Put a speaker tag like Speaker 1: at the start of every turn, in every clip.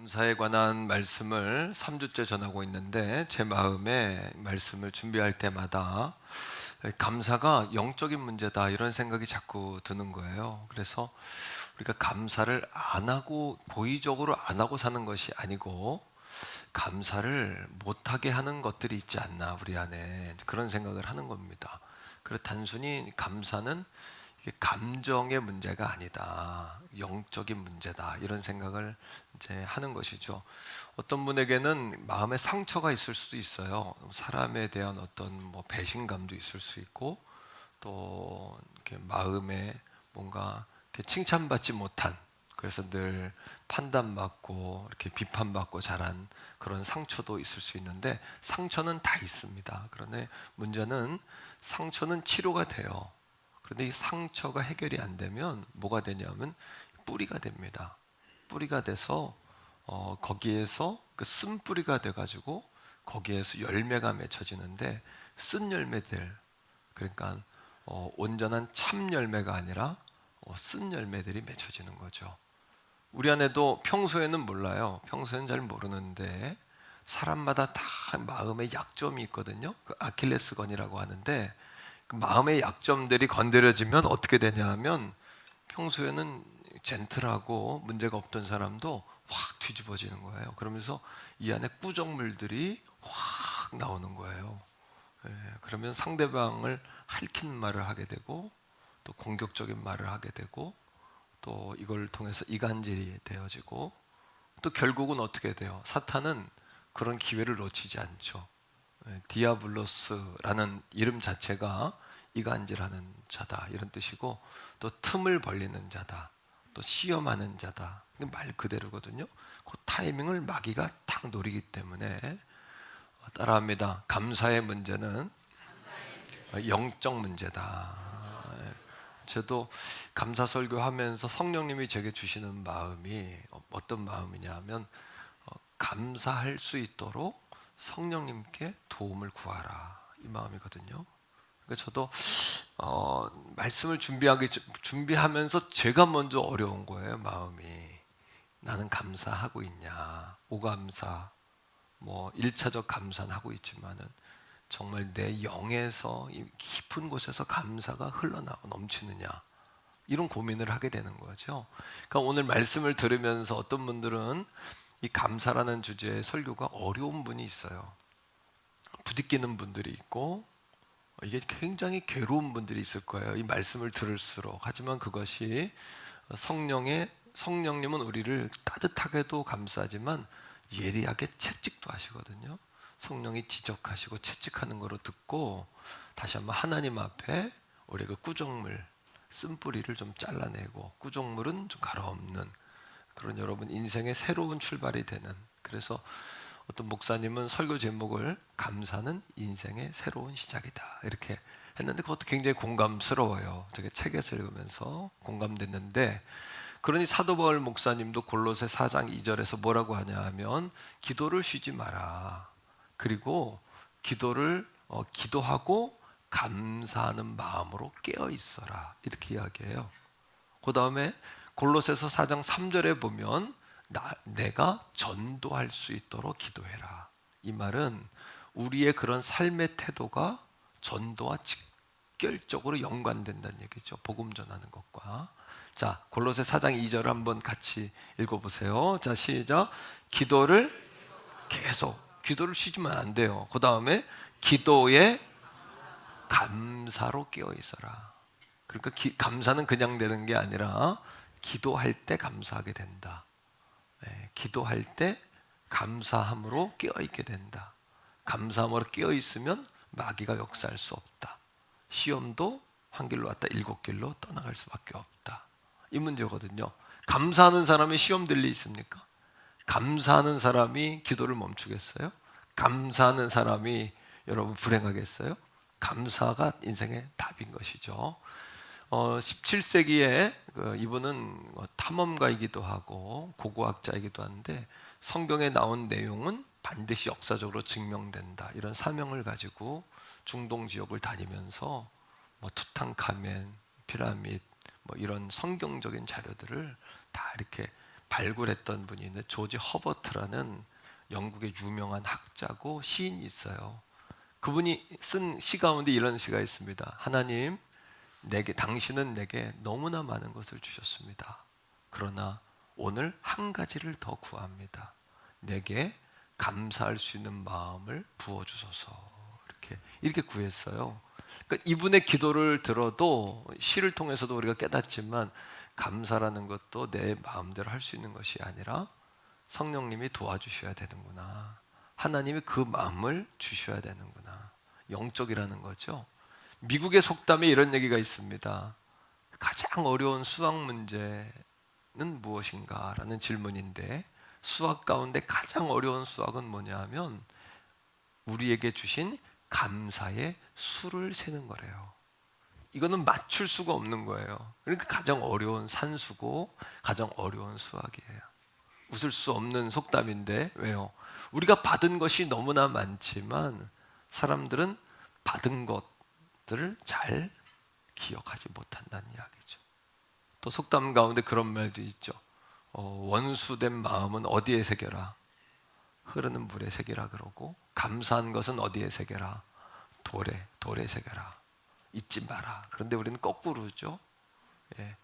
Speaker 1: 감사에 관한 말씀을 3주째 전하고 있는데 제 마음에 말씀을 준비할 때마다 감사가 영적인 문제다 이런 생각이 자꾸 드는 거예요. 그래서 우리가 감사를 안 하고 고의적으로 안 하고 사는 것이 아니고 감사를 못하게 하는 것들이 있지 않나 우리 안에 그런 생각을 하는 겁니다. 그래서 단순히 감사는 이게 감정의 문제가 아니다. 영적인 문제다. 이런 생각을 이제 하는 것이죠. 어떤 분에게는 마음에 상처가 있을 수도 있어요. 사람에 대한 어떤 뭐 배신감도 있을 수 있고 또 이렇게 마음에 뭔가 이렇게 칭찬받지 못한 그래서 늘 판단받고 이렇게 비판받고 자란 그런 상처도 있을 수 있는데 상처는 다 있습니다. 그런데 문제는 상처는 치료가 돼요. 그런데 이 상처가 해결이 안 되면 뭐가 되냐면 뿌리가 됩니다. 뿌리가 돼서 거기에서 그 쓴뿌리가 돼가지고 거기에서 열매가 맺혀지는데 쓴 열매들 그러니까 온전한 참 열매가 아니라 쓴 열매들이 맺혀지는 거죠. 우리 안에도 평소에는 몰라요. 평소에는 잘 모르는데 사람마다 다 마음의 약점이 있거든요. 그 아킬레스건이라고 하는데 그 마음의 약점들이 건드려지면 어떻게 되냐 하면 평소에는 젠틀하고 문제가 없던 사람도 확 뒤집어지는 거예요. 그러면서 이 안에 꾸정물들이 확 나오는 거예요. 그러면 상대방을 핥힌 말을 하게 되고 또 공격적인 말을 하게 되고 또 이걸 통해서 이간질이 되어지고 또 결국은 어떻게 돼요? 사탄은 그런 기회를 놓치지 않죠. 디아블로스라는 이름 자체가 이간질하는 자다 이런 뜻이고 또 틈을 벌리는 자다 또 시험하는 자다 말 그대로거든요. 그 타이밍을 마귀가 딱 노리기 때문에 따라합니다. 감사의 문제는 영적 문제다. 저도 감사 설교하면서 성령님이 제게 주시는 마음이 어떤 마음이냐 하면 감사할 수 있도록 성령님께 도움을 구하라 이 마음이거든요. 그러니까 저도 말씀을 준비하면서 제가 먼저 어려운 거예요. 마음이 나는 감사하고 있냐 오감사 뭐 1차적 감사는 하고 있지만은 정말 내 영에서 이 깊은 곳에서 감사가 흘러나와 넘치느냐 이런 고민을 하게 되는 거죠. 그러니까 오늘 말씀을 들으면서 어떤 분들은 이 감사라는 주제의 설교가 어려운 분이 있어요. 부딪히는 분들이 있고 이게 굉장히 괴로운 분들이 있을 거예요. 이 말씀을 들을수록. 하지만 그것이 성령님은 우리를 따뜻하게도 감싸지만 예리하게 채찍도 하시거든요. 성령이 지적하시고 채찍하는 거로 듣고 다시 한번 하나님 앞에 우리 그 꾸정물 쓴뿌리를 좀 잘라내고 꾸정물은 좀 갈아엎는 그런 여러분 인생의 새로운 출발이 되는 그래서 어떤 목사님은 설교 제목을 감사는 인생의 새로운 시작이다 이렇게 했는데 그것도 굉장히 공감스러워요. 제가 책에서 읽으면서 공감됐는데 그러니 사도 바울 목사님도 골로새 4장 2절에서 뭐라고 하냐 하면 기도를 쉬지 마라. 그리고 기도를 기도하고 감사하는 마음으로 깨어 있어라 이렇게 이야기해요. 그 다음에 골로새서 4장 3절에 보면 내가 전도할 수 있도록 기도해라. 이 말은 우리의 그런 삶의 태도가 전도와 직결적으로 연관된다는 얘기죠. 복음 전하는 것과. 자, 골로새 4장 2절 한번 같이 읽어보세요. 자, 시작. 기도를 쉬지만 안 돼요. 그 다음에 기도에 감사로 깨어 있어라. 그러니까 감사는 그냥 되는 게 아니라 기도할 때 감사하게 된다. 기도할 때 감사함으로 깨어있게 된다. 감사함으로 깨어있으면 마귀가 역사할 수 없다. 시험도 한 길로 왔다 7길로 떠나갈 수밖에 없다. 이 문제거든요. 감사하는 사람이 시험 될 리 있습니까? 감사하는 사람이 기도를 멈추겠어요? 감사하는 사람이 여러분 불행하겠어요? 감사가 인생의 답인 것이죠. 17세기에 이분은 탐험가이기도 하고 고고학자이기도 한데 성경에 나온 내용은 반드시 역사적으로 증명된다 이런 사명을 가지고 중동 지역을 다니면서 뭐 투탕카멘, 피라밋 뭐 이런 성경적인 자료들을 다 이렇게 발굴했던 분이 있는데 조지 허버트라는 영국의 유명한 학자고 시인이 있어요. 그분이 쓴 시 가운데 이런 시가 있습니다. 하나님, 당신은 내게 너무나 많은 것을 주셨습니다. 그러나 오늘 한 가지를 더 구합니다. 내게 감사할 수 있는 마음을 부어주소서. 이렇게 구했어요. 그러니까 이분의 기도를 들어도 시를 통해서도 우리가 깨닫지만 감사라는 것도 내 마음대로 할 수 있는 것이 아니라 성령님이 도와주셔야 되는구나. 하나님이 그 마음을 주셔야 되는구나. 영적이라는 거죠. 미국의 속담에 이런 얘기가 있습니다. 가장 어려운 수학 문제는 무엇인가? 라는 질문인데 수학 가운데 가장 어려운 수학은 뭐냐 하면 우리에게 주신 감사의 수를 세는 거래요. 이거는 맞출 수가 없는 거예요. 그러니까 가장 어려운 산수고 가장 어려운 수학이에요. 웃을 수 없는 속담인데 왜요? 우리가 받은 것이 너무나 많지만 사람들은 받은 것들을 잘 기억하지 못한다는 이야기죠. 또 속담 가운데 그런 말도 있죠. 원수된 마음은 어디에 새겨라? 흐르는 물에 새기라 그러고 감사한 것은 어디에 새겨라? 돌에 새겨라. 잊지 마라. 그런데 우리는 거꾸로죠. 예.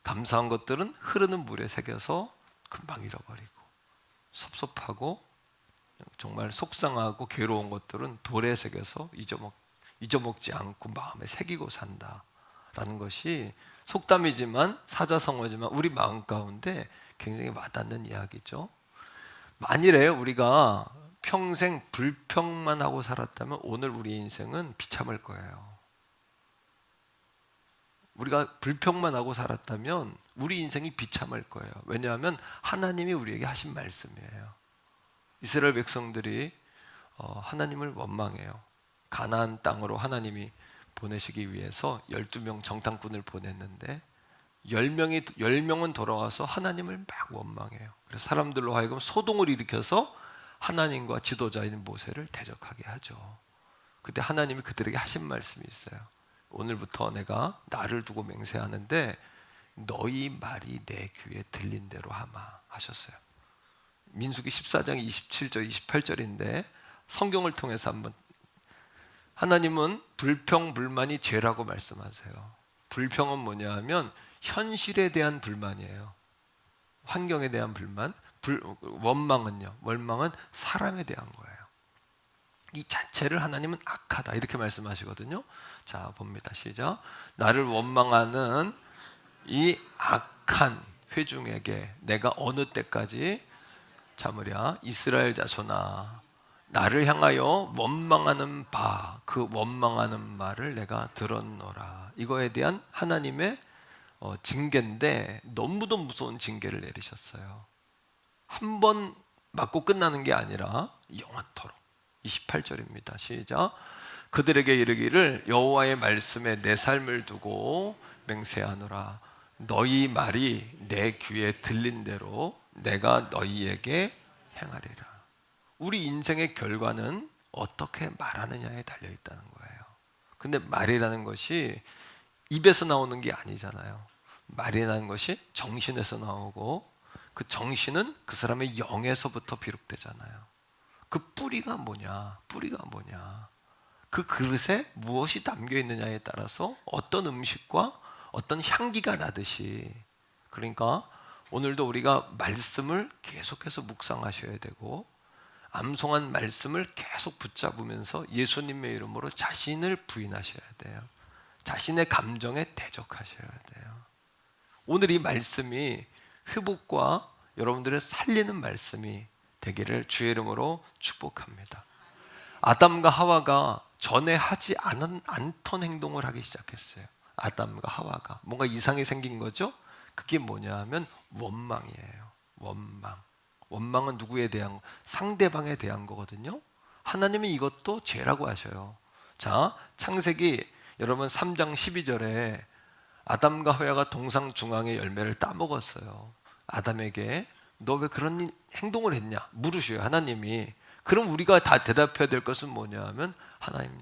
Speaker 1: 감사한 것들은 흐르는 물에 새겨서 금방 잃어버리고 섭섭하고 정말 속상하고 괴로운 것들은 돌에 새겨서 잊어먹지 않고 마음에 새기고 산다라는 것이 속담이지만 사자성어지만 우리 마음 가운데 굉장히 와닿는 이야기죠. 만일에 우리가 평생 불평만 하고 살았다면 오늘 우리 인생은 비참할 거예요. 우리가 불평만 하고 살았다면 우리 인생이 비참할 거예요. 왜냐하면 하나님이 우리에게 하신 말씀이에요. 이스라엘 백성들이 하나님을 원망해요. 가나안 땅으로 하나님이 보내시기 위해서 12명 정탐꾼을 보냈는데 10명은 돌아와서 하나님을 막 원망해요. 그래서 사람들로 하여금 소동을 일으켜서 하나님과 지도자인 모세를 대적하게 하죠. 그때 하나님이 그들에게 하신 말씀이 있어요. 오늘부터 내가 나를 두고 맹세하는데 너희 말이 내 귀에 들린 대로 하마 하셨어요. 민수기 14장 27절 28절인데 성경을 통해서 한번 하나님은 불평불만이 죄라고 말씀하세요. 불평은 뭐냐 하면 현실에 대한 불만이에요. 환경에 대한 불만. 원망은요. 원망은 사람에 대한 거예요. 이 자체를 하나님은 악하다 이렇게 말씀하시거든요. 자 봅니다. 시작. 나를 원망하는 이 악한 회중에게 내가 어느 때까지 참으랴. 이스라엘 자손아 나를 향하여 원망하는 그 원망하는 말을 내가 들었노라. 이거에 대한 하나님의 징계인데 너무도 무서운 징계를 내리셨어요. 한 번 맞고 끝나는 게 아니라 영원토록. 28절입니다. 시작. 그들에게 이르기를 여호와의 말씀에 내 삶을 두고 맹세하노라. 너희 말이 내 귀에 들린 대로 내가 너희에게 행하리라. 우리 인생의 결과는 어떻게 말하느냐에 달려 있다는 거예요. 근데 말이라는 것이 입에서 나오는 게 아니잖아요. 말이라는 것이 정신에서 나오고 그 정신은 그 사람의 영에서부터 비롯되잖아요. 그 뿌리가 뭐냐? 그 그릇에 무엇이 담겨 있느냐에 따라서 어떤 음식과 어떤 향기가 나듯이, 그러니까 오늘도 우리가 말씀을 계속해서 묵상하셔야 되고 암송한 말씀을 계속 붙잡으면서 예수님의 이름으로 자신을 부인하셔야 돼요. 자신의 감정에 대적하셔야 돼요. 오늘 이 말씀이 회복과 여러분들을 살리는 말씀이 되기를 주의 이름으로 축복합니다. 아담과 하와가 전에 하지 않던 행동을 하기 시작했어요. 아담과 하와가 뭔가 이상이 생긴 거죠. 그게 뭐냐 하면 원망이에요. 원망은 누구에 대한? 상대방에 대한 거거든요. 하나님이 이것도 죄라고 하셔요. 자, 창세기 여러분 3장 12절에 아담과 하와가 동상 중앙의 열매를 따먹었어요. 아담에게 너 왜 그런 행동을 했냐 물으셔요. 하나님이. 그럼 우리가 다 대답해야 될 것은 뭐냐 하면 하나님,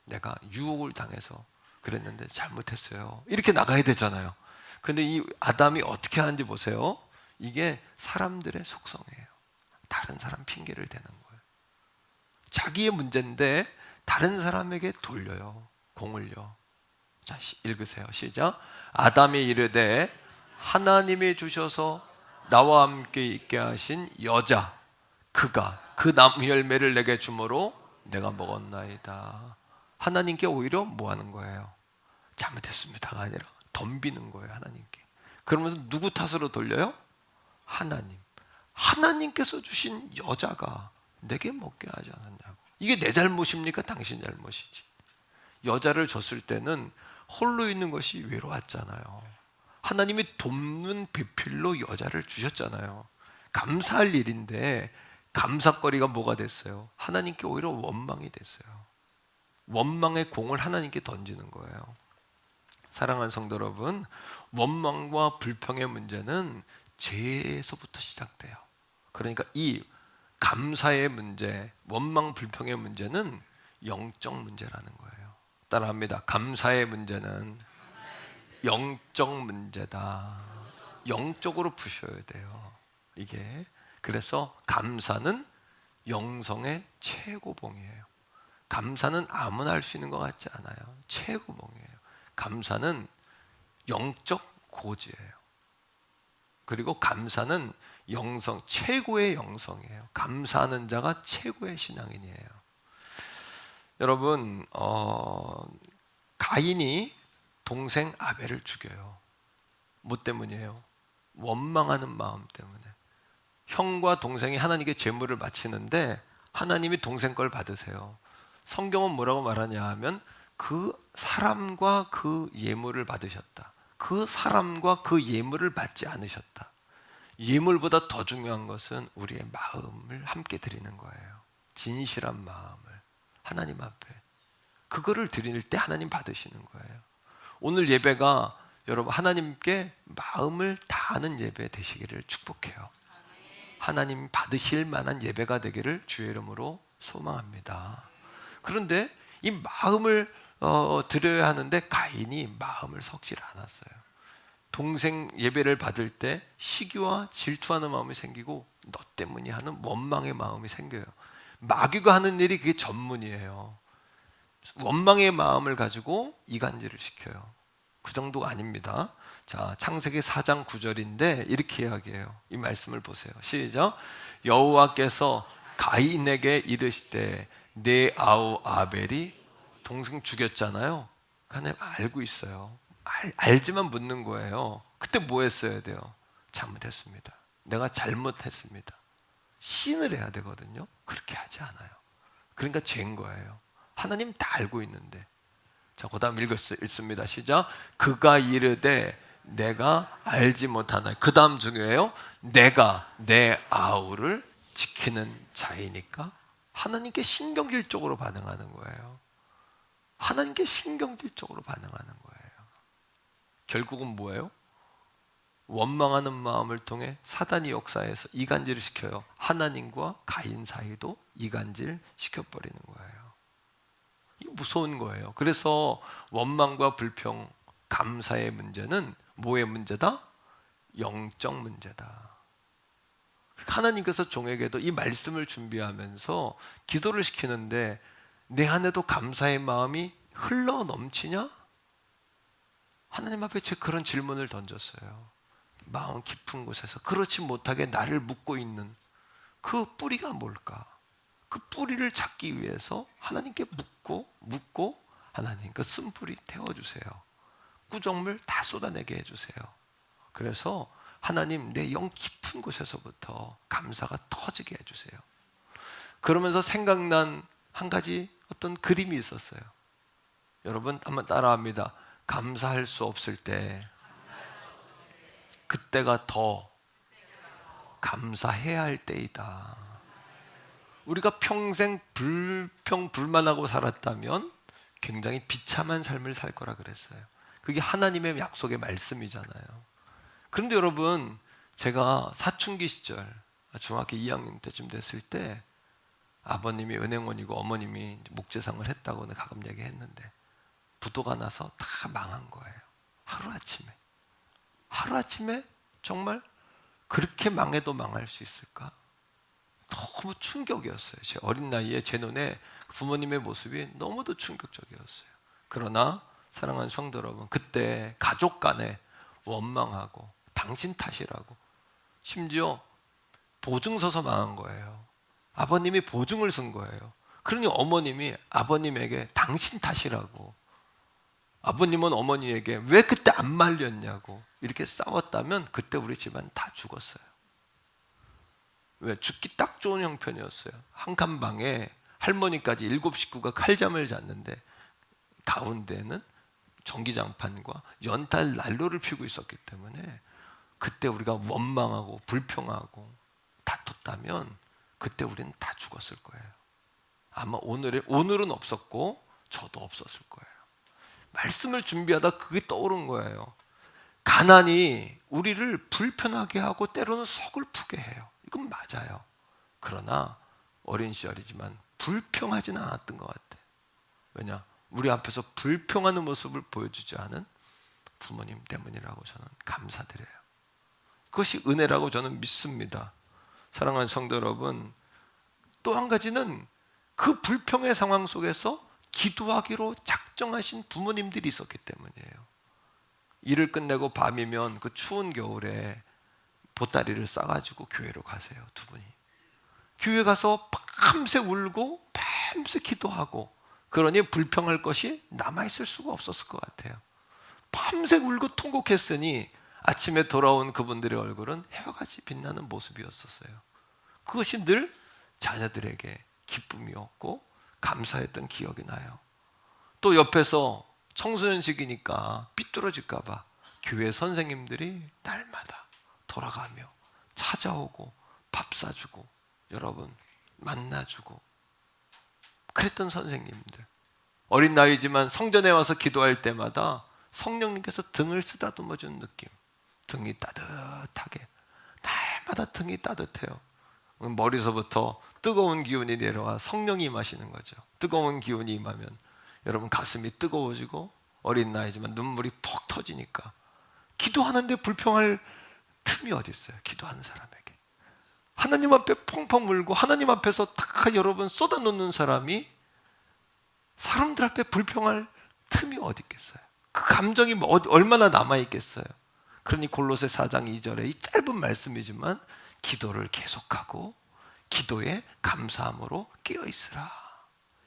Speaker 1: 내가 유혹을 당해서 그랬는데 잘못했어요. 이렇게 나가야 되잖아요. 근데 이 아담이 어떻게 하는지 보세요. 이게 사람들의 속성이에요. 다른 사람 핑계를 대는 거예요. 자기의 문제인데 다른 사람에게 돌려요. 공을요. 자, 읽으세요. 시작. 아담이 이르되 하나님이 주셔서 나와 함께 있게 하신 여자, 그가 그 나무 열매를 내게 주므로 내가 먹었나이다. 하나님께 오히려 뭐 하는 거예요? 잘못했습니다가 아니라 덤비는 거예요. 하나님께. 그러면서 누구 탓으로 돌려요? 하나님. 하나님께서 주신 여자가 내게 먹게 하지 않았냐고. 이게 내 잘못입니까? 당신 잘못이지. 여자를 줬을 때는 홀로 있는 것이 외로웠잖아요. 하나님이 돕는 배필로 여자를 주셨잖아요. 감사할 일인데 감사거리가 뭐가 됐어요? 하나님께 오히려 원망이 됐어요. 원망의 공을 하나님께 던지는 거예요. 사랑하는 성도 여러분, 원망과 불평의 문제는 죄에서부터 시작돼요. 그러니까 이 감사의 문제, 원망 불평의 문제는 영적 문제라는 거예요. 따라합니다. 감사의 문제는 영적 문제다. 영적으로 푸셔야 돼요. 이게 그래서 감사는 영성의 최고봉이에요. 감사는 아무나 할 수 있는 것 같지 않아요. 최고봉이에요. 감사는 영적 고지예요. 그리고 감사는 영성, 최고의 영성이에요. 감사하는 자가 최고의 신앙인이에요. 여러분, 가인이 동생 아벨을 죽여요. 뭐 때문이에요? 원망하는 마음 때문에. 형과 동생이 하나님께 제물을 바치는데 하나님이 동생 걸 받으세요. 성경은 뭐라고 말하냐 하면 그 사람과 그 예물을 받으셨다. 그 사람과 그 예물을 받지 않으셨다. 예물보다 더 중요한 것은 우리의 마음을 함께 드리는 거예요. 진실한 마음을 하나님 앞에. 그거를 드릴 때 하나님 받으시는 거예요. 오늘 예배가 여러분 하나님께 마음을 다하는 예배 되시기를 축복해요. 하나님 받으실 만한 예배가 되기를 주의 이름으로 소망합니다. 그런데 이 마음을 드려야 하는데 가인이 마음을 섞질 않았어요. 동생 예배를 받을 때 시기와 질투하는 마음이 생기고 너 때문이 하는 원망의 마음이 생겨요. 마귀가 하는 일이 그게 전문이에요. 원망의 마음을 가지고 이간질을 시켜요. 그 정도가 아닙니다. 자, 창세기 4장 9절인데 이렇게 이야기해요. 이 말씀을 보세요. 시작. 여호와께서 가인에게 이르시되 내 아우 아벨이 동생 죽였잖아요. 하나님 알고 있어요. 알지만 묻는 거예요. 그때 뭐 했어야 돼요? 잘못했습니다. 내가 잘못했습니다. 시인을 해야 되거든요. 그렇게 하지 않아요. 그러니까 죄인 거예요. 하나님 다 알고 있는데. 자, 그 다음 읽습니다. 시작. 그가 이르되 내가 알지 못하나. 그 다음 중요해요. 내가 내 아우를 지키는 자이니까. 하나님께 신경질적으로 반응하는 거예요. 하나님께 신경질적으로 반응하는 거예요. 결국은 뭐예요? 원망하는 마음을 통해 사단이 역사해서 이간질을 시켜요. 하나님과 가인 사이도 이간질 시켜버리는 거예요. 이거 무서운 거예요. 그래서 원망과 불평, 감사의 문제는 뭐의 문제다? 영적 문제다. 하나님께서 종에게도 이 말씀을 준비하면서 기도를 시키는데 내 안에도 감사의 마음이 흘러 넘치냐? 하나님 앞에 제가 그런 질문을 던졌어요. 마음 깊은 곳에서 그렇지 못하게 나를 묶고 있는 그 뿌리가 뭘까? 그 뿌리를 찾기 위해서 하나님께 묻고 하나님 그 쓴뿌리 태워주세요. 구정물 다 쏟아내게 해주세요. 그래서 하나님 내 영 깊은 곳에서부터 감사가 터지게 해주세요. 그러면서 생각난 한 가지 어떤 그림이 있었어요. 여러분 한번 따라합니다. 감사할 수 없을 때 그때가 더 감사해야 할 때이다. 우리가 평생 불평불만하고 살았다면 굉장히 비참한 삶을 살 거라 그랬어요. 그게 하나님의 약속의 말씀이잖아요. 그런데 여러분, 제가 사춘기 시절 중학교 2학년 때쯤 됐을 때 아버님이 은행원이고 어머님이 목재상을 했다고 가끔 얘기했는데 부도가 나서 다 망한 거예요. 하루아침에 정말 그렇게 망해도 망할 수 있을까? 너무 충격이었어요. 제 어린 나이에 제 눈에 부모님의 모습이 너무도 충격적이었어요. 그러나 사랑하는 성도 여러분, 그때 가족 간에 원망하고 당신 탓이라고, 심지어 보증 서서 망한 거예요. 아버님이 보증을 쓴 거예요. 그러니 어머님이 아버님에게 당신 탓이라고, 아버님은 어머니에게 왜 그때 안 말렸냐고 이렇게 싸웠다면 그때 우리 집안 다 죽었어요. 왜? 죽기 딱 좋은 형편이었어요. 한 칸 방에 할머니까지 7식구가 칼잠을 잤는데 가운데는 전기장판과 연탄 난로를 피우고 있었기 때문에 그때 우리가 원망하고 불평하고 다퉜다면 그때 우리는 다 죽었을 거예요. 아마 오늘은 없었고 저도 없었을 거예요. 말씀을 준비하다 그게 떠오른 거예요. 가난이 우리를 불편하게 하고 때로는 서글프게 해요. 이건 맞아요. 그러나 어린 시절이지만 불평하지는 않았던 것 같아요. 왜냐? 우리 앞에서 불평하는 모습을 보여주지 않은 부모님 때문이라고 저는 감사드려요. 그것이 은혜라고 저는 믿습니다. 사랑하는 성도 여러분, 또 한 가지는 그 불평의 상황 속에서 기도하기로 작정하신 부모님들이 있었기 때문이에요. 일을 끝내고 밤이면 그 추운 겨울에 보따리를 싸가지고 교회로 가세요, 두 분이. 교회 가서 밤새 울고 밤새 기도하고, 그러니 불평할 것이 남아있을 수가 없었을 것 같아요. 밤새 울고 통곡했으니 아침에 돌아온 그분들의 얼굴은 해와같이 빛나는 모습이었었어요. 그것이 늘 자녀들에게 기쁨이었고 감사했던 기억이 나요. 또 옆에서 청소년식이니까 삐뚤어질까 봐 교회 선생님들이 날마다 돌아가며 찾아오고 밥 사주고 여러분 만나주고 그랬던 선생님들. 어린 나이지만 성전에 와서 기도할 때마다 성령님께서 등을 쓰다듬어 주는 느낌. 등이 따뜻하게, 날마다 등이 따뜻해요. 머리서부터 뜨거운 기운이 내려와 성령이 임하시는 거죠. 뜨거운 기운이 임하면 여러분 가슴이 뜨거워지고 어린 나이지만 눈물이 퍽 터지니까 기도하는데 불평할 틈이 어디 있어요? 기도하는 사람에게 하나님 앞에 펑펑 울고 하나님 앞에서 다 여러분 쏟아놓는 사람이 사람들 앞에 불평할 틈이 어디 있겠어요? 그 감정이 얼마나 남아있겠어요? 그러니 골로새 4장 2절에 이 짧은 말씀이지만 기도를 계속하고 기도에 감사함으로 깨어있으라.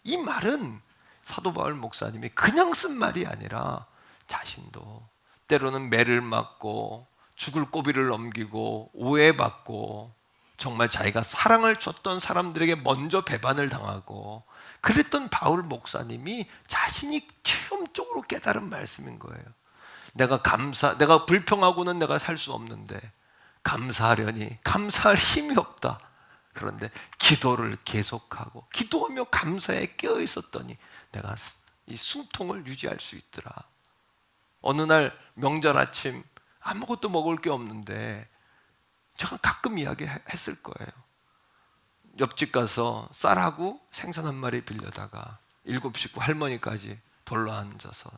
Speaker 1: 이 말은 사도 바울 목사님이 그냥 쓴 말이 아니라 자신도 때로는 매를 맞고 죽을 고비를 넘기고 오해받고 정말 자기가 사랑을 줬던 사람들에게 먼저 배반을 당하고 그랬던 바울 목사님이 자신이 체험적으로 깨달은 말씀인 거예요. 내가 불평하고는 내가 살 수 없는데 감사하려니 감사할 힘이 없다. 그런데 기도를 계속하고 기도하며 감사에 깨어 있었더니 내가 이 숨통을 유지할 수 있더라. 어느 날 명절 아침 아무것도 먹을 게 없는데 제가 가끔 이야기했을 거예요. 옆집 가서 쌀하고 생선 한 마리 빌려다가 7식구 할머니까지 돌로 앉아서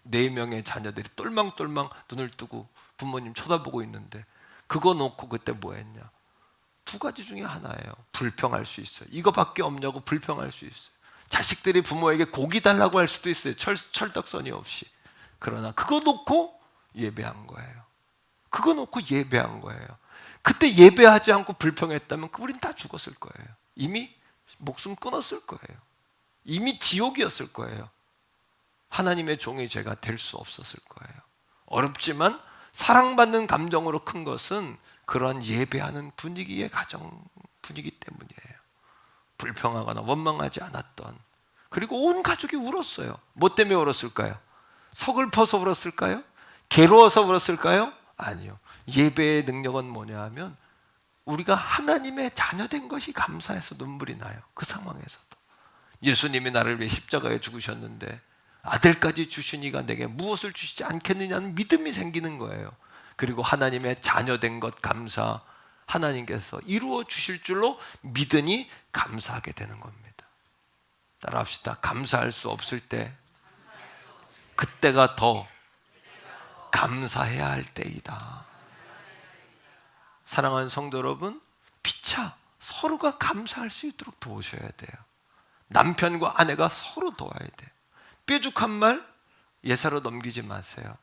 Speaker 1: 4명의 자녀들이 똘망똘망 눈을 뜨고 부모님 쳐다보고 있는데 그거 놓고 그때 뭐 했냐? 2가지 중에 하나예요. 불평할 수 있어요. 이거밖에 없냐고 불평할 수 있어요. 자식들이 부모에게 고기 달라고 할 수도 있어요. 철떡서니 없이. 그러나 그거 놓고 예배한 거예요. 그거 놓고 예배한 거예요. 그때 예배하지 않고 불평했다면 우린 다 죽었을 거예요. 이미 목숨 끊었을 거예요. 이미 지옥이었을 거예요. 하나님의 종이 제가 될 수 없었을 거예요. 어렵지만 사랑받는 감정으로 큰 것은 그런 예배하는 분위기 때문이에요. 불평하거나 원망하지 않았던. 그리고 온 가족이 울었어요. 뭐 때문에 울었을까요? 서글퍼서 울었을까요? 괴로워서 울었을까요? 아니요. 예배의 능력은 뭐냐 하면 우리가 하나님의 자녀된 것이 감사해서 눈물이 나요. 그 상황에서도. 예수님이 나를 위해 십자가에 죽으셨는데 아들까지 주시니가 내게 무엇을 주시지 않겠느냐는 믿음이 생기는 거예요. 그리고 하나님의 자녀된 것 감사, 하나님께서 이루어 주실 줄로 믿으니 감사하게 되는 겁니다. 따라합시다. 감사할 수 없을 때 그때가 더 감사해야 할 때이다. 사랑하는 성도 여러분, 피차 서로가 감사할 수 있도록 도우셔야 돼요. 남편과 아내가 서로 도와야 돼요. 뾰족한 말 예사로 넘기지 마세요.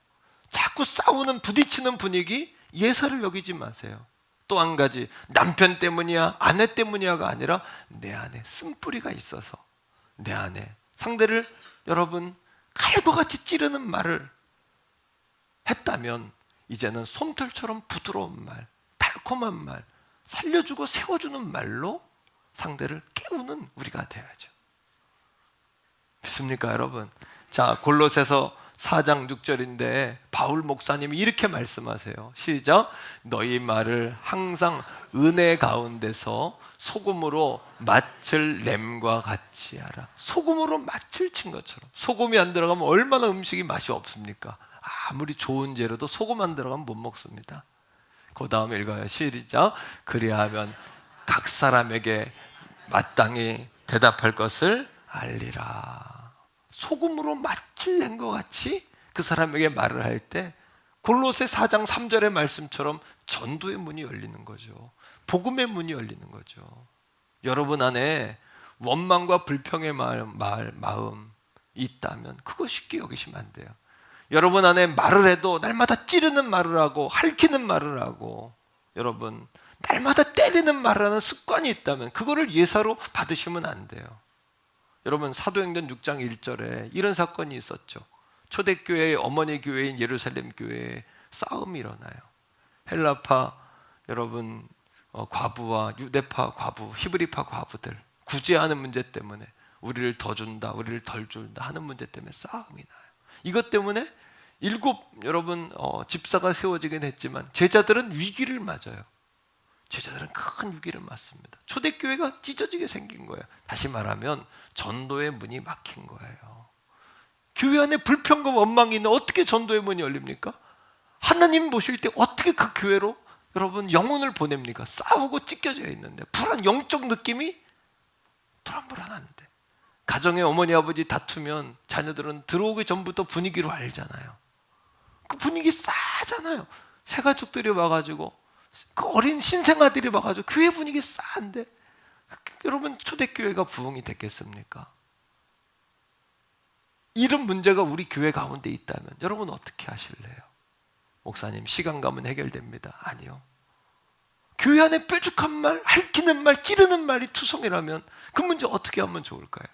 Speaker 1: 자꾸 싸우는 부딪히는 분위기 예사를 여기지 마세요. 또 한 가지, 남편 때문이야 아내 때문이야가 아니라 내 안에 쓴뿌리가 있어서 내 안에 상대를 여러분 칼과 같이 찌르는 말을 했다면 이제는 솜털처럼 부드러운 말, 달콤한 말, 살려주고 세워주는 말로 상대를 깨우는 우리가 돼야죠. 믿습니까 여러분? 자, 골로새서 4장 6절인데 바울 목사님이 이렇게 말씀하세요. 시작. 너희 말을 항상 은혜 가운데서 소금으로 맛을 냄과 같이 하라. 소금으로 맛을 친 것처럼. 소금이 안 들어가면 얼마나 음식이 맛이 없습니까? 아무리 좋은 재료도 소금 안 들어가면 못 먹습니다. 그 다음에 읽어요. 시작. 그리하면 각 사람에게 마땅히 대답할 것을 알리라. 소금으로 맛을 낸 것 같이 그 사람에게 말을 할 때 골로새 4장 3절의 말씀처럼 전도의 문이 열리는 거죠. 복음의 문이 열리는 거죠. 여러분 안에 원망과 불평의 마음 있다면 그거 쉽게 여기시면 안 돼요. 여러분 안에 말을 해도 날마다 찌르는 말을 하고 핥히는 말을 하고 여러분 날마다 때리는 말을 하는 습관이 있다면 그거를 예사로 받으시면 안 돼요. 여러분 사도행전 6장 1절에 이런 사건이 있었죠. 초대교회의 어머니 교회인 예루살렘 교회에 싸움이 일어나요. 헬라파 여러분 과부와 유대파 과부, 히브리파 과부들 구제하는 문제 때문에 우리를 더 준다, 우리를 덜 준다 하는 문제 때문에 싸움이 나요. 이것 때문에 7 여러분 집사가 세워지긴 했지만 제자들은 위기를 맞아요. 제자들은 큰 위기를 맞습니다. 초대교회가 찢어지게 생긴 거예요. 다시 말하면 전도의 문이 막힌 거예요. 교회 안에 불평과 원망이 있는 어떻게 전도의 문이 열립니까? 하나님 보실 때 어떻게 그 교회로 여러분 영혼을 보냅니까? 싸우고 찢겨져 있는데 영적 느낌이 불안한데 가정에 어머니 아버지 다투면 자녀들은 들어오기 전부터 분위기로 알잖아요. 그 분위기 싸잖아요. 새 가족들이 와가지고 그 어린 신생아들이 와가지고 교회 분위기 싸한데 여러분 초대교회가 부흥이 됐겠습니까? 이런 문제가 우리 교회 가운데 있다면 여러분 어떻게 하실래요? 목사님 시간 가면 해결됩니다. 아니요. 교회 안에 뾰족한 말, 핥히는 말, 찌르는 말이 투성이라면 그 문제 어떻게 하면 좋을까요?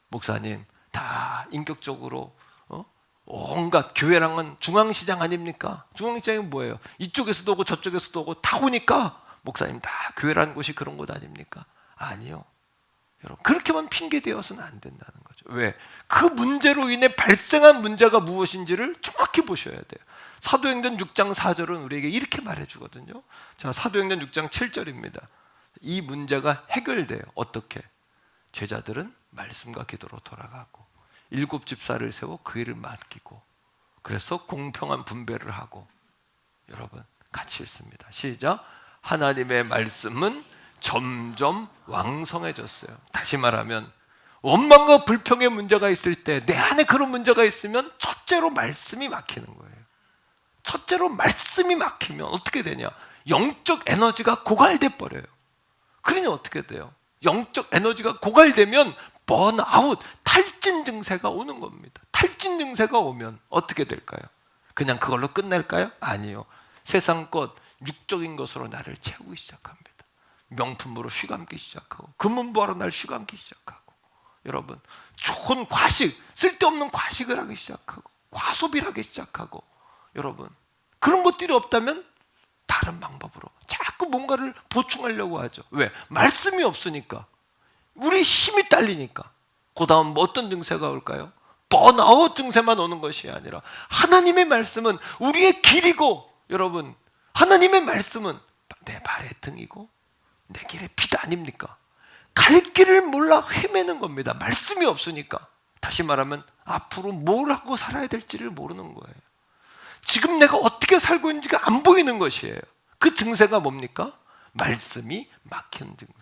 Speaker 1: 목사님 다 인격적으로 온갖 교회랑은 중앙시장 아닙니까? 중앙시장이 뭐예요? 이쪽에서도 오고 저쪽에서도 오고 다 오니까 목사님 다 교회라는 곳이 그런 곳 아닙니까? 아니요. 여러분 그렇게만 핑계대어서는 안 된다는 거죠. 왜? 그 문제로 인해 발생한 문제가 무엇인지를 정확히 보셔야 돼요. 사도행전 6장 4절은 우리에게 이렇게 말해주거든요. 자, 사도행전 6장 7절입니다. 이 문제가 해결돼요. 어떻게? 제자들은 말씀과 기도로 돌아가고 7 집사를 세워 그 일을 맡기고 그래서 공평한 분배를 하고 여러분 같이 읽습니다. 시작. 하나님의 말씀은 점점 왕성해졌어요. 다시 말하면 원망과 불평의 문제가 있을 때 내 안에 그런 문제가 있으면 첫째로 말씀이 막히는 거예요. 첫째로 말씀이 막히면 어떻게 되냐? 영적 에너지가 고갈돼 버려요. 그러니 어떻게 돼요? 영적 에너지가 고갈되면 번아웃, 탈진 증세가 오는 겁니다. 탈진 증세가 오면 어떻게 될까요? 그냥 그걸로 끝날까요? 아니요. 세상 것, 육적인 것으로 나를 채우기 시작합니다. 명품으로 휘감기 시작하고 금은보화로 나를 휘감기 시작하고 여러분 좋은 과식, 쓸데없는 과식을 하기 시작하고 과소비를 하기 시작하고 여러분 그런 것들이 없다면 다른 방법으로 자꾸 뭔가를 보충하려고 하죠. 왜? 말씀이 없으니까 우리 힘이 딸리니까. 그 다음 어떤 증세가 올까요? 번아웃 증세만 오는 것이 아니라 하나님의 말씀은 우리의 길이고 여러분 하나님의 말씀은 내 발의 등이고 내 길의 빛 아닙니까? 갈 길을 몰라 헤매는 겁니다. 말씀이 없으니까. 다시 말하면 앞으로 뭘 하고 살아야 될지를 모르는 거예요. 지금 내가 어떻게 살고 있는지가 안 보이는 것이에요. 그 증세가 뭡니까? 말씀이 막힌 증세.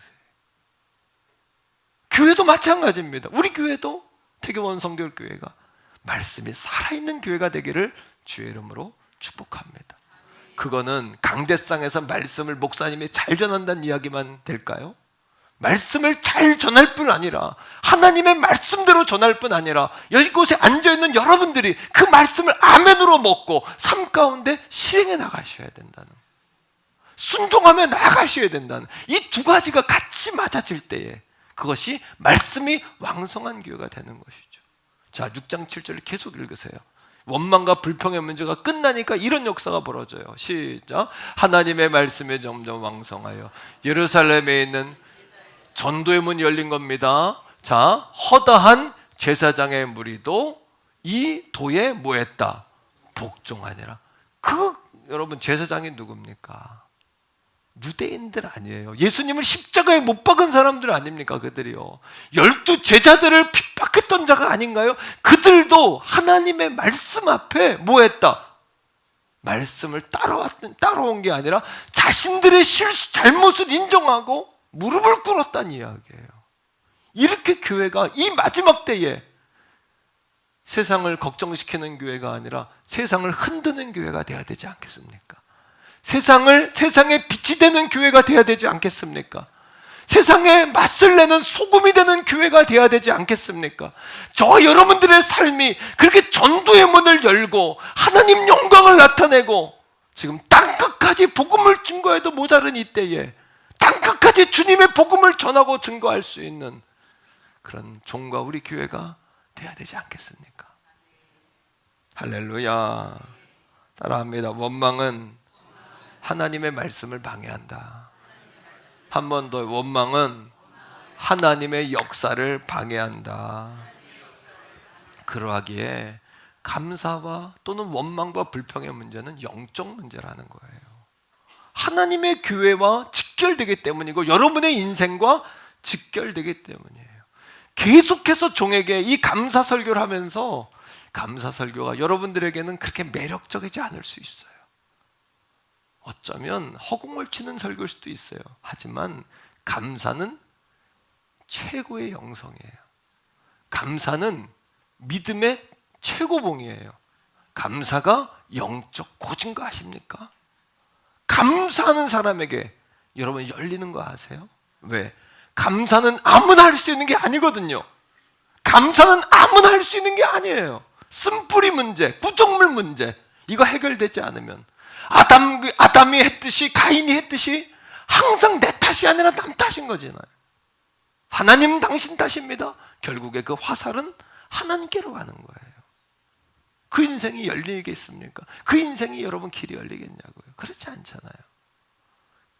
Speaker 1: 교회도 마찬가지입니다. 우리 교회도 태교원 성결교회가 말씀이 살아있는 교회가 되기를 주의 이름으로 축복합니다. 그거는 강대상에서 말씀을 목사님이 잘 전한다는 이야기만 될까요? 말씀을 잘 전할 뿐 아니라 하나님의 말씀대로 전할 뿐 아니라 이곳에 앉아있는 여러분들이 그 말씀을 아멘으로 먹고 삶 가운데 실행해 나가셔야 된다는, 순종하며 나가셔야 된다는, 이 두 가지가 같이 맞아질 때에 그것이 말씀이 왕성한 교회가 되는 것이죠. 자, 6장 7절을 계속 읽으세요. 원망과 불평의 문제가 끝나니까 이런 역사가 벌어져요. 시작. 하나님의 말씀이 점점 왕성하여 예루살렘에 있는 전도의 문이 열린 겁니다. 자, 허다한 제사장의 무리도 이 도에 뭐했다? 복종하니라. 여러분, 제사장이 누굽니까? 유대인들 아니에요. 예수님을 십자가에 못 박은 사람들 아닙니까? 그들이요. 12 제자들을 핍박했던 자가 아닌가요? 그들도 하나님의 말씀 앞에 뭐했다? 말씀을 따라온 게 아니라 자신들의 실수, 잘못을 인정하고 무릎을 꿇었다는 이야기예요. 이렇게 교회가 이 마지막 때에 세상을 걱정시키는 교회가 아니라 세상을 흔드는 교회가 돼야 되지 않겠습니까? 세상에 빛이 되는 교회가 돼야 되지 않겠습니까? 세상에 맛을 내는 소금이 되는 교회가 돼야 되지 않겠습니까? 저 여러분들의 삶이 그렇게 전도의 문을 열고 하나님 영광을 나타내고 지금 땅끝까지 복음을 증거해도 모자른 이때에 땅끝까지 주님의 복음을 전하고 증거할 수 있는 그런 종과 우리 교회가 돼야 되지 않겠습니까? 할렐루야. 따라합니다. 원망은 하나님의 말씀을 방해한다. 한 번 더, 원망은 하나님의 역사를 방해한다. 그러하기에 감사와 또는 원망과 불평의 문제는 영적 문제라는 거예요. 하나님의 교회와 직결되기 때문이고 여러분의 인생과 직결되기 때문이에요. 계속해서 종에게 이 감사 설교를 하면서 감사 설교가 여러분들에게는 그렇게 매력적이지 않을 수 있어요. 어쩌면 허공을 치는 설교일 수도 있어요. 하지만 감사는 최고의 영성이에요. 감사는 믿음의 최고봉이에요. 감사가 영적 고진 거 아십니까? 감사하는 사람에게 여러분 열리는 거 아세요? 왜? 감사는 아무나 할 수 있는 게 아니거든요. 감사는 아무나 할 수 있는 게 아니에요. 쓴뿌리 문제, 구정물 문제, 이거 해결되지 않으면 아담이 했듯이 가인이 했듯이 항상 내 탓이 아니라 남 탓인 거잖아요. 하나님 당신 탓입니다. 결국에 그 화살은 하나님께로 가는 거예요. 그 인생이 열리겠습니까? 그 인생이 여러분 길이 열리겠냐고요? 그렇지 않잖아요.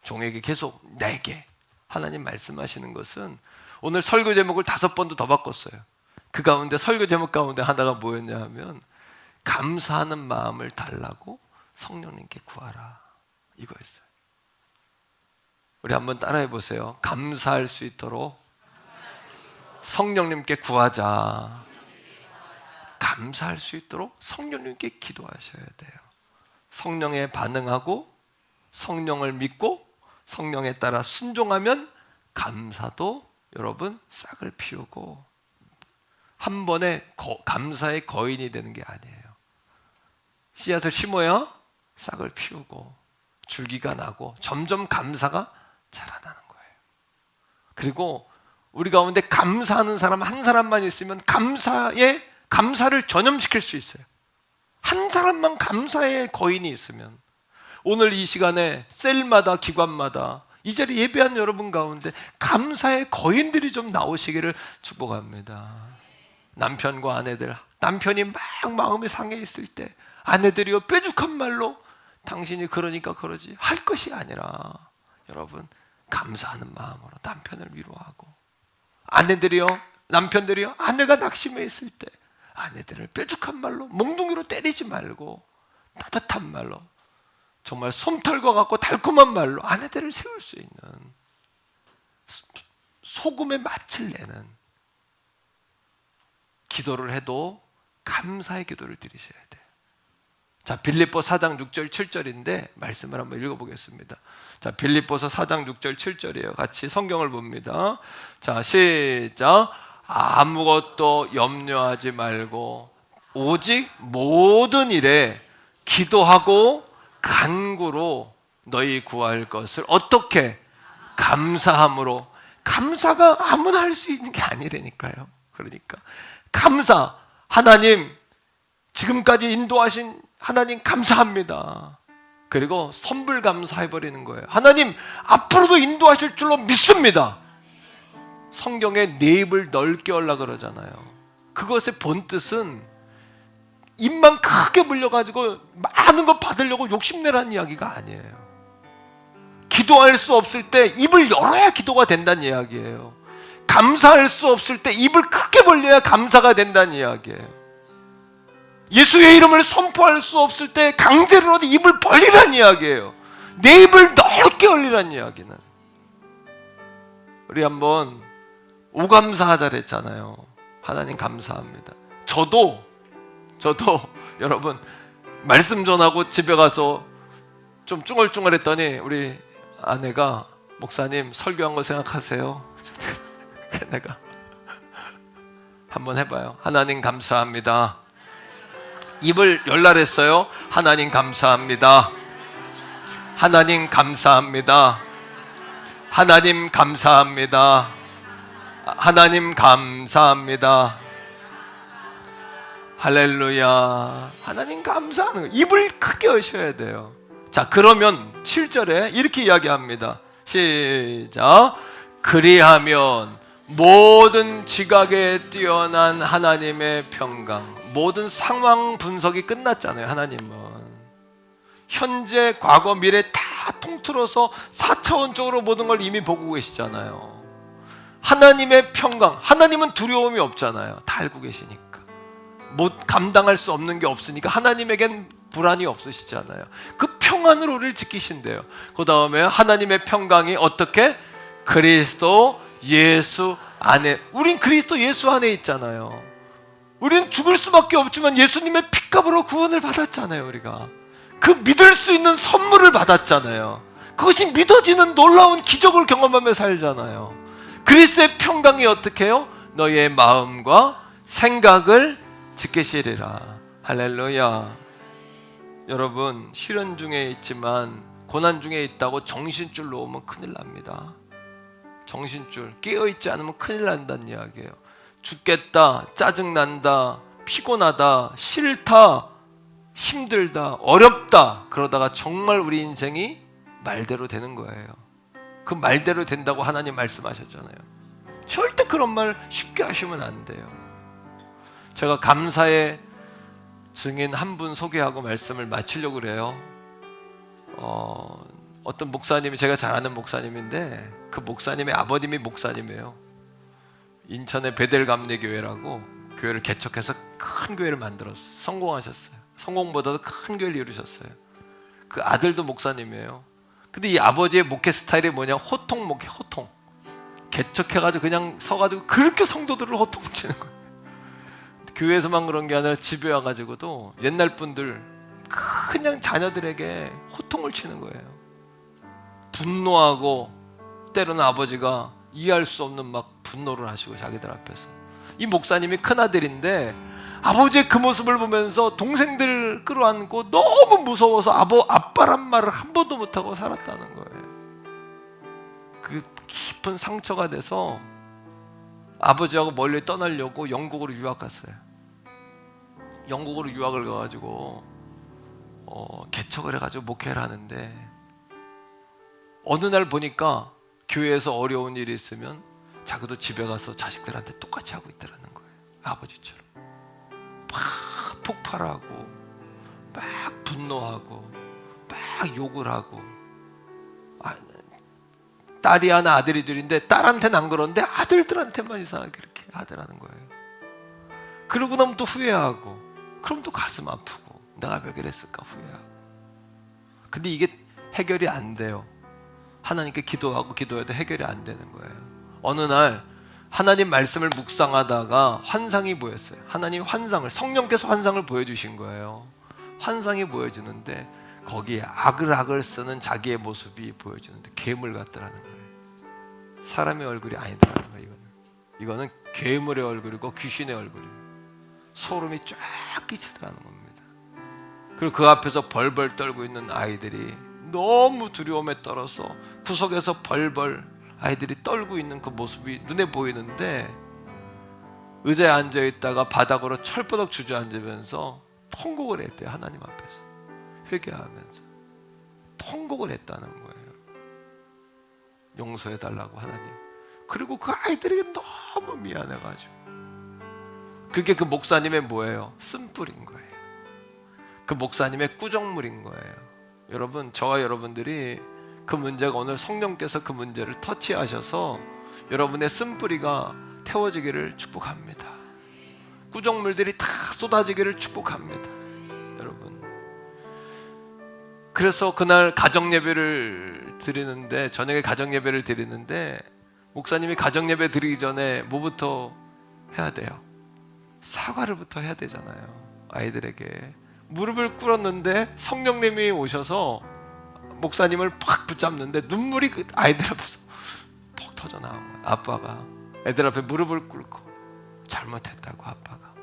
Speaker 1: 종에게 계속 내게 하나님 말씀하시는 것은 오늘 설교 제목을 5번도 더 바꿨어요. 그 가운데 설교 제목 가운데 하나가 뭐였냐 하면 감사하는 마음을 달라고 성령님께 구하라, 이거였어요. 우리 한번 따라해 보세요. 감사할 수 있도록 성령님께 구하자. 감사할 수 있도록 성령님께 기도하셔야 돼요. 성령에 반응하고 성령을 믿고 성령에 따라 순종하면 감사도 여러분 싹을 피우고 한 번에 감사의 거인이 되는 게 아니에요. 씨앗을 심어야 싹을 피우고 줄기가 나고 점점 감사가 자라나는 거예요. 그리고 우리 가운데 감사하는 사람 한 사람만 있으면 감사를 전염시킬 수 있어요. 한 사람만 감사의 거인이 있으면 오늘 이 시간에 셀마다 기관마다 이 자리 예배한 여러분 가운데 감사의 거인들이 좀 나오시기를 축복합니다. 남편과 아내들, 남편이 막 마음이 상해 있을 때 아내들이요 뾰족한 말로 당신이 그러니까 그러지 할 것이 아니라 여러분 감사하는 마음으로 남편을 위로하고, 아내들이요 남편들이요 아내가 낙심해 있을 때 아내들을 뾰족한 말로 몽둥이로 때리지 말고 따뜻한 말로 정말 솜털과 같고 달콤한 말로 아내들을 세울 수 있는 소금의 맛을 내는 기도를 해도 감사의 기도를 드리셔야 돼요. 자, 빌립보 4장 6절 7절인데 말씀을 한번 읽어보겠습니다. 자, 빌립보서 4장 6절 7절이에요. 같이 성경을 봅니다. 자, 시작. 아무것도 염려하지 말고 오직 모든 일에 기도하고 간구로 너희 구할 것을 어떻게? 감사함으로. 감사가 아무나 할 수 있는 게 아니라니까요. 그러니까 감사, 하나님 지금까지 인도하신 하나님 감사합니다. 그리고 선불 감사해버리는 거예요. 하나님 앞으로도 인도하실 줄로 믿습니다. 성경에 내 입을 넓게 열라 그러잖아요. 그것의 본뜻은 입만 크게 물려가지고 많은 거 받으려고 욕심내라는 이야기가 아니에요. 기도할 수 없을 때 입을 열어야 기도가 된다는 이야기예요. 감사할 수 없을 때 입을 크게 벌려야 감사가 된다는 이야기예요. 예수의 이름을 선포할 수 없을 때 강제로 입을 벌리라는 이야기예요. 내 입을 넓게 열리라는 이야기는. 우리 한번 오감사하자 그랬잖아요. 하나님 감사합니다. 저도 여러분 말씀 전하고 집에 가서 좀 쭝얼쭝얼했더니 우리 아내가 목사님 설교한 거 생각하세요? 내가 한번 해봐요. 하나님 감사합니다. 입을 열라 그랬어요. 하나님 감사합니다. 하나님 감사합니다. 하나님 감사합니다. 하나님 감사합니다. 할렐루야. 하나님 감사하는 거예요. 입을 크게 여셔야 돼요. 자, 그러면 7절에 이렇게 이야기합니다. 시작. 그리하면 모든 지각에 뛰어난 하나님의 평강. 모든 상황 분석이 끝났잖아요. 하나님은 현재, 과거, 미래 다 통틀어서 4차원적으로 모든 걸 이미 보고 계시잖아요. 하나님의 평강. 하나님은 두려움이 없잖아요. 다 알고 계시니까. 못 감당할 수 없는 게 없으니까 하나님에겐 불안이 없으시잖아요. 그 평안으로 우리를 지키신대요. 그 다음에 하나님의 평강이 어떻게? 그리스도 예수 안에. 우린 그리스도 예수 안에 있잖아요. 우린 죽을 수밖에 없지만 예수님의 피값으로 구원을 받았잖아요. 우리가 그 믿을 수 있는 선물을 받았잖아요. 그것이 믿어지는 놀라운 기적을 경험하며 살잖아요. 그리스도의 평강이 어떻게 해요? 너희의 마음과 생각을 지키시리라. 할렐루야. 여러분, 시련 중에 있지만 고난 중에 있다고 정신줄 놓으면 큰일 납니다. 정신줄 깨어있지 않으면 큰일 난다는 이야기예요. 죽겠다, 짜증난다, 피곤하다, 싫다, 힘들다, 어렵다, 그러다가 정말 우리 인생이 말대로 되는 거예요. 그 말대로 된다고 하나님 말씀하셨잖아요. 절대 그런 말 쉽게 하시면 안 돼요. 제가 감사의 증인 한 분 소개하고 말씀을 마치려고 그래요. 어떤 목사님이, 제가 잘 아는 목사님인데 그 목사님의 아버님이 목사님이에요. 인천의 베델감리교회라고 교회를 개척해서 큰 교회를 만들었어요. 성공하셨어요. 성공보다도 큰 교회를 이루셨어요. 그 아들도 목사님이에요. 근데 이 아버지의 목회 스타일이 뭐냐? 호통 목회, 호통. 개척해가지고 그냥 서가지고 그렇게 성도들을 호통치는 거예요. 교회에서만 그런 게 아니라 집에 와가지고도 옛날 분들 그냥 자녀들에게 호통을 치는 거예요. 분노하고 때로는 아버지가 이해할 수 없는 막 분노를 하시고 자기들 앞에서. 이 목사님이 큰아들인데 아버지의 그 모습을 보면서 동생들 끌어안고 너무 무서워서 아빠란 말을 한 번도 못하고 살았다는 거예요. 그 깊은 상처가 돼서 아버지하고 멀리 떠나려고 영국으로 유학 갔어요. 영국으로 유학을 가가지고 개척을 해가지고 목회를 하는데 어느 날 보니까 교회에서 어려운 일이 있으면 자기도 집에 가서 자식들한테 똑같이 하고 있더라는 거예요. 아버지처럼 막 폭발하고 막 분노하고 막 욕을 하고. 딸이 하나 아들이 둘인데 딸한테는 안 그러는데 아들들한테만 이상하게 그렇게 하더라는 거예요. 그러고 나면 또 후회하고, 그럼 또 가슴 아프고, 내가 왜 그랬을까 후회하고. 근데 이게 해결이 안 돼요. 하나님께 기도하고 기도해도 해결이 안 되는 거예요. 어느 날 하나님 말씀을 묵상하다가 환상이 보였어요. 하나님 환상을, 성령께서 환상을 보여주신 거예요. 환상이 보여주는데 거기에 아글아글 쓰는 자기의 모습이 보여주는데 괴물 같더라는 거예요. 사람의 얼굴이 아니더라는 거예요. 이거는 괴물의 얼굴이고 귀신의 얼굴이에요. 소름이 쫙 끼치더라는 겁니다. 그리고 그 앞에서 벌벌 떨고 있는 아이들이 너무 두려움에 떨어서 구석에서 벌벌 아이들이 떨고 있는 그 모습이 눈에 보이는데, 의자에 앉아있다가 바닥으로 철버덕 주저앉으면서 통곡을 했대요. 하나님 앞에서 회개하면서 통곡을 했다는 거예요. 용서해달라고 하나님. 그리고 그 아이들에게 너무 미안해가지고, 그게 그 목사님의 뭐예요? 쓴뿌리인 거예요. 그 목사님의 꾸정물인 거예요. 여러분, 저와 여러분들이 그 문제가 오늘 성령께서 그 문제를 터치하셔서 여러분의 쓴뿌리가 태워지기를 축복합니다. 꾸정물들이 다 쏟아지기를 축복합니다. 여러분, 그래서 그날 가정예배를 드리는데, 저녁에 가정예배를 드리는데, 목사님이 가정예배 드리기 전에 뭐부터 해야 돼요? 사과를부터 해야 되잖아요. 아이들에게 무릎을 꿇었는데 성령님이 오셔서 목사님을 팍 붙잡는데 눈물이 그 아이들 앞에서 폭 터져 나온 거예요. 아빠가 애들 앞에 무릎을 꿇고 잘못했다고, 아빠가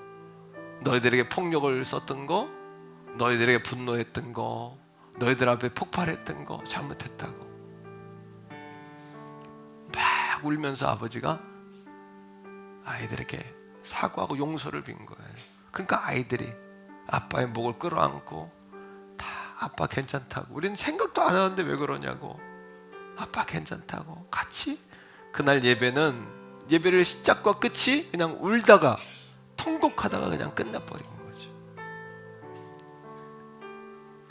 Speaker 1: 너희들에게 폭력을 썼던 거, 너희들에게 분노했던 거, 너희들 앞에 폭발했던 거 잘못했다고 막 울면서 아버지가 아이들에게 사과하고 용서를 빈 거예요. 그러니까 아이들이 아빠의 목을 끌어안고 다 아빠 괜찮다고, 우리는 생각도 안 하는데 왜 그러냐고, 아빠 괜찮다고 같이 그날 예배를 시작과 끝이 그냥 울다가 통곡하다가 그냥 끝나버린 거죠.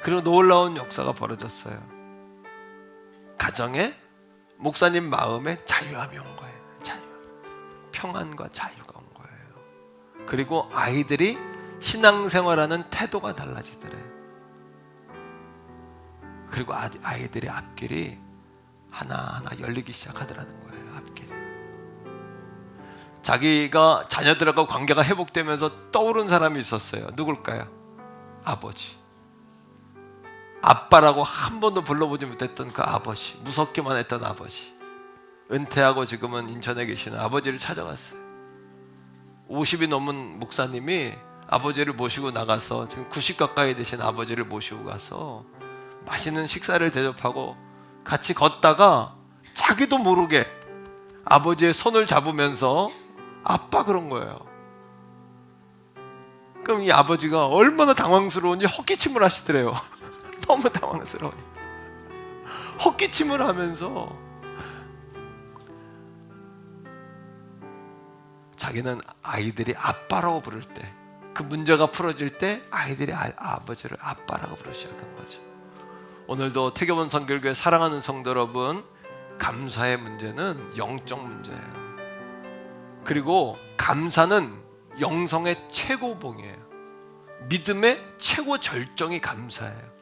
Speaker 1: 그리고 놀라운 역사가 벌어졌어요. 가정에 목사님 마음에 자유함이 온 거예요. 평안과 자유가 온 거예요. 그리고 아이들이 신앙생활하는 태도가 달라지더래요. 그리고 아이들의 앞길이 하나하나 열리기 시작하더라는 거예요. 앞길이. 자기가 자녀들하고 관계가 회복되면서 떠오른 사람이 있었어요. 누굴까요? 아버지. 아빠라고 한 번도 불러보지 못했던 그 아버지, 무섭기만 했던 아버지, 은퇴하고 지금은 인천에 계시는 아버지를 찾아갔어요. 50이 넘은 목사님이 아버지를 모시고 나가서 지금 90 가까이 되신 아버지를 모시고 가서 맛있는 식사를 대접하고 같이 걷다가 자기도 모르게 아버지의 손을 잡으면서 아빠 그런 거예요. 그럼 이 아버지가 얼마나 당황스러운지 헛기침을 하시더래요. 너무 당황스러우니까 헛기침을 하면서 자기는 아이들이 아빠라고 부를 때, 그 문제가 풀어질 때 아이들이 아버지를 아빠라고 부르기 시작한 거죠. 오늘도 태교본 선결교회 사랑하는 성도 여러분, 감사의 문제는 영적 문제예요. 그리고 감사는 영성의 최고봉이에요. 믿음의 최고 절정이 감사예요.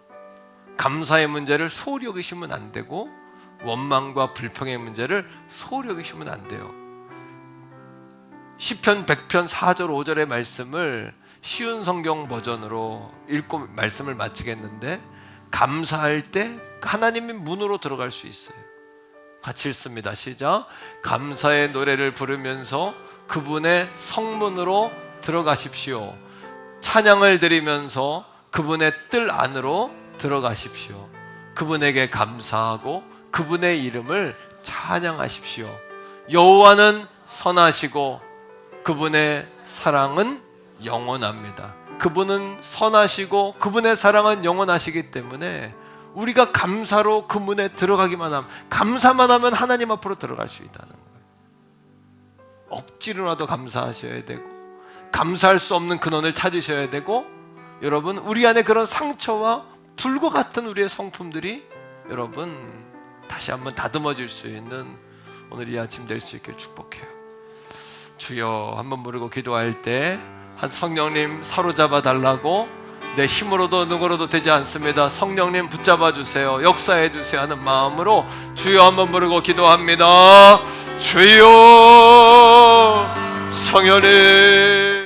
Speaker 1: 감사의 문제를 소홀히 여기시면 안 되고, 원망과 불평의 문제를 소홀히 여기시면 안 돼요. 시편 100편 4절 5절의 말씀을 쉬운 성경 버전으로 읽고 말씀을 마치겠는데, 감사할 때 하나님의 문으로 들어갈 수 있어요. 같이 읽습니다. 시작. 감사의 노래를 부르면서 그분의 성문으로 들어가십시오. 찬양을 드리면서 그분의 뜰 안으로 들어가십시오. 그분에게 감사하고 그분의 이름을 찬양하십시오. 여호와는 선하시고 그분의 사랑은 영원합니다. 그분은 선하시고 그분의 사랑은 영원하시기 때문에 우리가 감사로 그 문에 들어가기만 하면, 감사만 하면 하나님 앞으로 들어갈 수 있다는 거예요. 억지로라도 감사하셔야 되고, 감사할 수 없는 근원을 찾으셔야 되고, 여러분, 우리 안에 그런 상처와 불과 같은 우리의 성품들이 여러분 다시 한번 다듬어질 수 있는 오늘 이 아침 될 수 있길 축복해요. 주여 한번 부르고 기도할 때 한 성령님 사로잡아 달라고, 내 힘으로도 누구로도 되지 않습니다. 성령님 붙잡아 주세요. 역사해 주세요 하는 마음으로 주여 한번 부르고 기도합니다. 주여 성령님